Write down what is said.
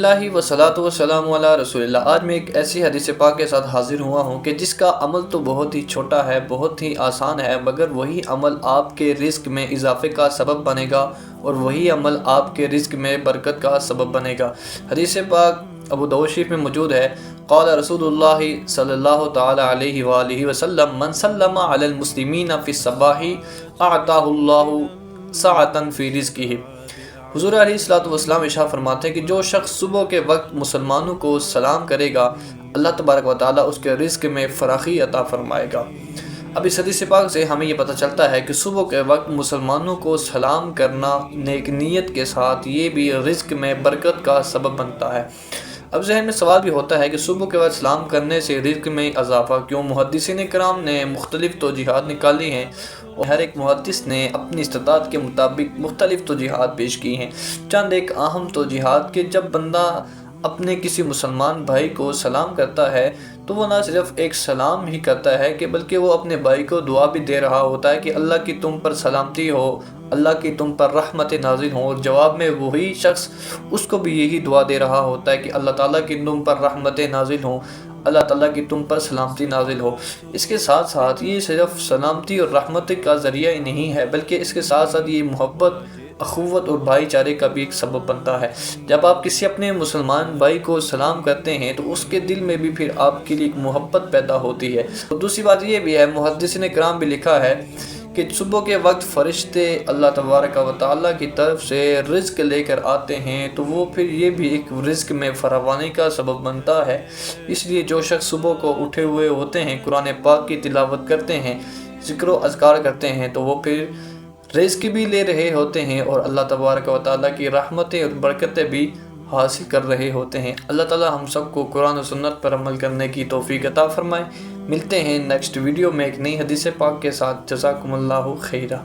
الحمدللہ والصلاۃ والسلام علی رسول اللہ۔ آج میں ایک ایسی حدیث پاک کے ساتھ حاضر ہوا ہوں کہ جس کا عمل تو بہت ہی چھوٹا ہے، بہت ہی آسان ہے، مگر وہی عمل آپ کے رزق میں اضافے کا سبب بنے گا اور وہی عمل آپ کے رزق میں برکت کا سبب بنے گا۔ حدیث پاک ابو داؤد شریف میں موجود ہے، قال رسول اللہ صلی اللہ تعالی علیہ وآلہ وسلم من سلم علی المسلمین فی الصباح اعطاہ اللہ سعۃ فی رزقہ۔ حضور علیہ الصلوۃ والسلام ارشاد فرماتے ہیں کہ جو شخص صبح کے وقت مسلمانوں کو سلام کرے گا، اللہ تبارک و تعالیٰ اس کے رزق میں فراخی عطا فرمائے گا۔ اب اس حدیث پاک سے ہمیں یہ پتہ چلتا ہے کہ صبح کے وقت مسلمانوں کو سلام کرنا نیک نیت کے ساتھ یہ بھی رزق میں برکت کا سبب بنتا ہے۔ اب ذہن میں سوال بھی ہوتا ہے کہ صبح کے وقت سلام کرنے سے رزق میں اضافہ کیوں؟ محدثین کرام نے مختلف توجیحات نکالی ہیں اور ہر ایک محدث نے اپنی استطاعت کے مطابق مختلف توجیحات پیش کی ہیں۔ چند ایک اہم توجیحات کہ جب بندہ اپنے کسی مسلمان بھائی کو سلام کرتا ہے تو وہ نہ صرف ایک سلام ہی کرتا ہے کہ بلکہ وہ اپنے بھائی کو دعا بھی دے رہا ہوتا ہے کہ اللہ کی تم پر سلامتی ہو، اللہ کی تم پر رحمت نازل ہو، اور جواب میں وہی شخص اس کو بھی یہی دعا دے رہا ہوتا ہے کہ اللہ تعالیٰ کی تم پر رحمت نازل ہو، اللہ تعالیٰ کی تم پر سلامتی نازل ہو۔ اس کے ساتھ ساتھ یہ صرف سلامتی اور رحمت کا ذریعہ ہی نہیں ہے، بلکہ اس کے ساتھ ساتھ یہ محبت، اخوت اور بھائی چارے کا بھی ایک سبب بنتا ہے۔ جب آپ کسی اپنے مسلمان بھائی کو سلام کرتے ہیں تو اس کے دل میں بھی پھر آپ کے لیے ایک محبت پیدا ہوتی ہے۔ اور دوسری بات یہ بھی ہے، محدثین کرام بھی لکھا ہے کہ صبح کے وقت فرشتے اللہ تبارک و تعالیٰ کی طرف سے رزق لے کر آتے ہیں تو وہ پھر یہ بھی ایک رزق میں فراوانی کا سبب بنتا ہے۔ اس لیے جو شخص صبح کو اٹھے ہوئے ہوتے ہیں، قرآن پاک کی تلاوت کرتے ہیں، ذکر و اذکار کرتے ہیں، تو وہ پھر رزق بھی لے رہے ہوتے ہیں اور اللہ تبارک و تعالیٰ کی رحمتیں اور برکتیں بھی حاصل کر رہے ہوتے ہیں۔ اللہ تعالیٰ ہم سب کو قرآن و سنت پر عمل کرنے کی توفیق عطا فرمائے۔ ملتے ہیں نیکسٹ ویڈیو میں ایک نئی حدیث پاک کے ساتھ۔ جزاکم اللہ خیرہ۔